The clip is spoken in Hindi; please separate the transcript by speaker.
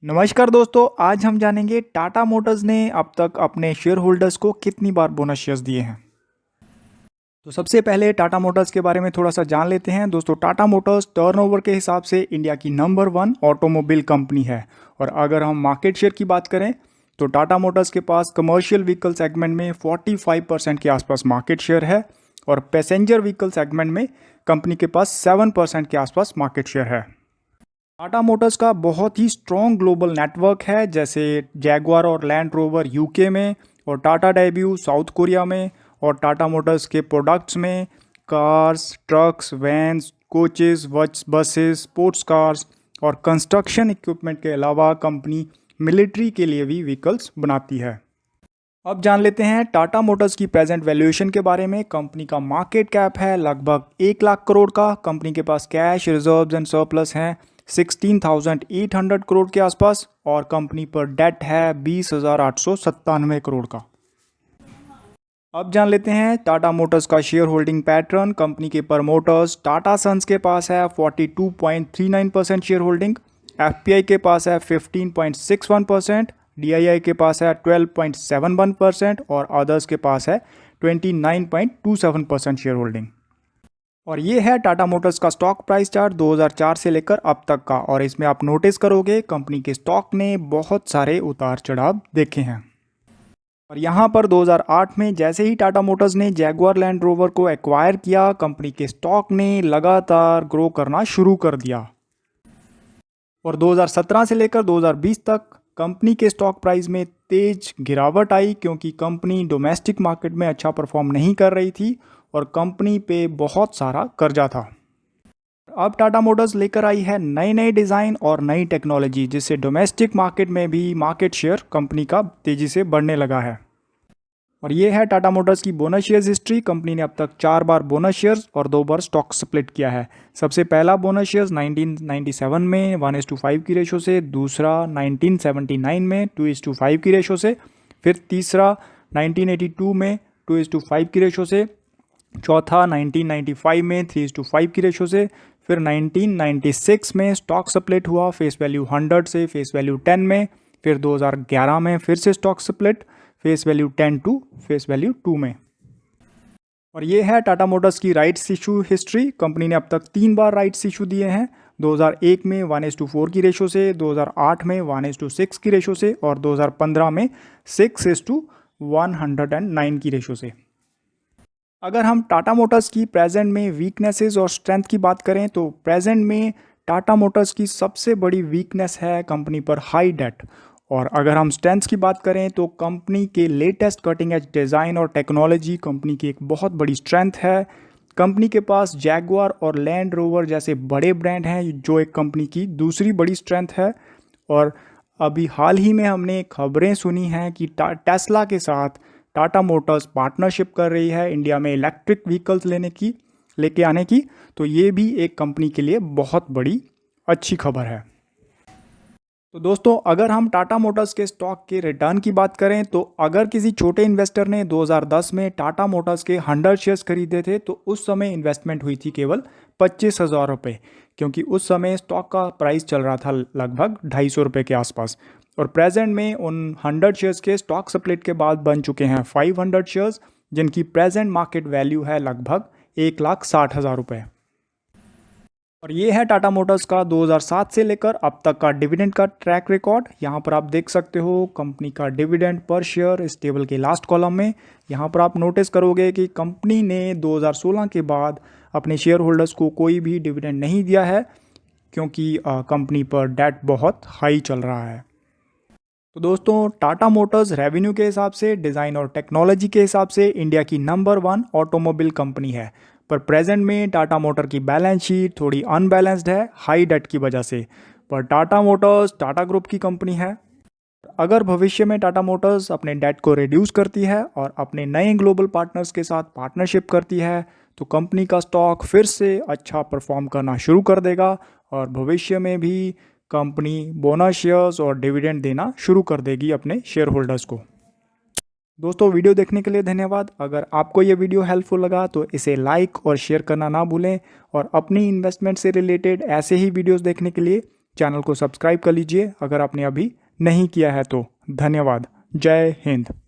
Speaker 1: नमस्कार दोस्तों, आज हम जानेंगे टाटा मोटर्स ने अब तक अपने शेयर होल्डर्स को कितनी बार बोनस शेयर्स दिए हैं। तो सबसे पहले टाटा मोटर्स के बारे में थोड़ा सा जान लेते हैं। दोस्तों, टाटा मोटर्स टर्नओवर के हिसाब से इंडिया की नंबर 1 ऑटोमोबाइल कंपनी है। और अगर हम मार्केट शेयर की बात करें तो टाटा मोटर्स के पास कमर्शियल व्हीकल सेगमेंट में 45% के आसपास मार्केट शेयर है और पैसेंजर व्हीकल सेगमेंट में कंपनी के पास 7% के आसपास मार्केट शेयर है। टाटा मोटर्स का बहुत ही स्ट्रॉन्ग ग्लोबल नेटवर्क है, जैसे जैगुआर और लैंड रोवर यूके में और टाटा डेब्यू साउथ कोरिया में। और टाटा मोटर्स के प्रोडक्ट्स में cars, trucks, vans, coaches, buses, sports cars और कंस्ट्रक्शन इक्विपमेंट के अलावा कंपनी मिलिट्री के लिए भी व्हीकल्स बनाती है। अब जान लेते हैं टाटा मोटर्स की प्रेजेंट वैल्यूएशन के बारे में। कंपनी का मार्केट कैप है लगभग 1 लाख करोड़ का। कंपनी के पास कैश रिजर्व्स एंड सरप्लस हैं 16,800 करोड़ के आसपास और कंपनी पर डेट है 20,897 करोड़ का। अब जान लेते हैं टाटा मोटर्स का शेयर होल्डिंग पैटर्न। कंपनी के प्रमोटर्स टाटा सन्स के पास है 42.39% शेयर होल्डिंग, एफपीआई के पास है 15.61%, डीआईआई के पास है 12.71% और अदर्स के पास है 29.27% शेयर होल्डिंग। और ये है टाटा मोटर्स का स्टॉक प्राइस चार्ट 2004 से लेकर अब तक का। और इसमें आप नोटिस करोगे कंपनी के स्टॉक ने बहुत सारे उतार चढ़ाव देखे हैं। और यहाँ पर 2008 में जैसे ही टाटा मोटर्स ने जैगुआर लैंड रोवर को एक्वायर किया, कंपनी के स्टॉक ने लगातार ग्रो करना शुरू कर दिया। और 2017 से लेकर 2020 तक कंपनी के स्टॉक प्राइस में तेज गिरावट आई, क्योंकि कंपनी डोमेस्टिक मार्केट में अच्छा परफॉर्म नहीं कर रही थी और कंपनी पे बहुत सारा कर्जा था। अब टाटा मोटर्स लेकर आई है नए नए डिज़ाइन और नई टेक्नोलॉजी, जिससे डोमेस्टिक मार्केट में भी मार्केट शेयर कंपनी का तेज़ी से बढ़ने लगा है। और ये है टाटा मोटर्स की बोनस शेयर्स हिस्ट्री। कंपनी ने अब तक 4 बार बोनस शेयर्स और 2 बार स्टॉक स्प्लिट किया है। सबसे पहला बोनस शेयर्स 1997 में 1:5 की रेशो से, दूसरा 1979 में 2:5 की रेशो से, फिर तीसरा 1982 में 2:5 की रेशो से, चौथा 1995 में 3:5 की रेशो से, फिर 1996 में स्टॉक स्प्लिट हुआ फेस वैल्यू 100 से फेस वैल्यू 10 में, फिर 2011 में फिर से stock split face value 10 to face value 2 में। और ये है टाटा मोटर्स की राइट्स इशू हिस्ट्री। कंपनी ने अब तक 3 बार राइट्स इशू दिए हैं, 2001 में 1:4 की रेशो से, 2008 में 1:6 की रेशो से और 2015 में 6:109 की रेशो से। अगर हम टाटा मोटर्स की प्रेजेंट में वीकनेसेस और स्ट्रेंथ की बात करें तो प्रेजेंट में टाटा मोटर्स की सबसे बड़ी वीकनेस है कंपनी पर हाई डेट। और अगर हम स्ट्रेंथ्स की बात करें तो कंपनी के लेटेस्ट कटिंग एज डिज़ाइन और टेक्नोलॉजी कंपनी की एक बहुत बड़ी स्ट्रेंथ है। कंपनी के पास जैगुआर और लैंड रोवर जैसे बड़े ब्रांड हैं, जो एक कंपनी की दूसरी बड़ी स्ट्रेंथ है। और अभी हाल ही में हमने खबरें सुनी हैं कि टेस्ला के साथ टाटा मोटर्स पार्टनरशिप कर रही है इंडिया में इलेक्ट्रिक व्हीकल्स लेके आने की। तो ये भी एक कंपनी के लिए बहुत बड़ी अच्छी खबर है। तो दोस्तों, अगर हम टाटा मोटर्स के स्टॉक के रिटर्न की बात करें तो अगर किसी छोटे इन्वेस्टर ने 2010 में टाटा मोटर्स के 100 शेयर्स खरीदे थे तो उस समय इन्वेस्टमेंट हुई थी केवल 25,000 रुपये, क्योंकि उस समय स्टॉक का प्राइस चल रहा था लगभग 250 रुपये के आसपास। और प्रेजेंट में उन 100 शेयर्स के स्टॉक स्प्लिट के बाद बन चुके हैं 500 शेयर्स, जिनकी प्रेजेंट मार्केट वैल्यू है लगभग 1,60,000 रुपये। और ये है टाटा मोटर्स का 2007 से लेकर अब तक का डिविडेंड का ट्रैक रिकॉर्ड। यहाँ पर आप देख सकते हो कंपनी का डिविडेंड पर शेयर इस टेबल के लास्ट कॉलम में। यहाँ पर आप नोटिस करोगे कि कंपनी ने 2016 के बाद अपने शेयर होल्डर्स को कोई भी डिविडेंड नहीं दिया है, क्योंकि कंपनी पर डेट बहुत हाई चल रहा है। तो दोस्तों, टाटा मोटर्स रेवेन्यू के हिसाब से, डिज़ाइन और टेक्नोलॉजी के हिसाब से इंडिया की नंबर 1 ऑटोमोबाइल कंपनी है। पर प्रेजेंट में टाटा मोटर की बैलेंस शीट थोड़ी अनबैलेंस्ड है हाई डेट की वजह से। पर टाटा मोटर्स टाटा ग्रुप की कंपनी है। अगर भविष्य में टाटा मोटर्स अपने डेट को रिड्यूस करती है और अपने नए ग्लोबल पार्टनर्स के साथ पार्टनरशिप करती है तो कंपनी का स्टॉक फिर से अच्छा परफॉर्म करना शुरू कर देगा और भविष्य में भी कंपनी बोनस शेयर्स और डिविडेंड देना शुरू कर देगी अपने शेयर होल्डर्स को। दोस्तों, वीडियो देखने के लिए धन्यवाद। अगर आपको ये वीडियो हेल्पफुल लगा तो इसे लाइक और शेयर करना ना भूलें और अपनी इन्वेस्टमेंट से रिलेटेड ऐसे ही वीडियोस देखने के लिए चैनल को सब्सक्राइब कर लीजिए अगर आपने अभी नहीं किया है तो। धन्यवाद। जय हिंद।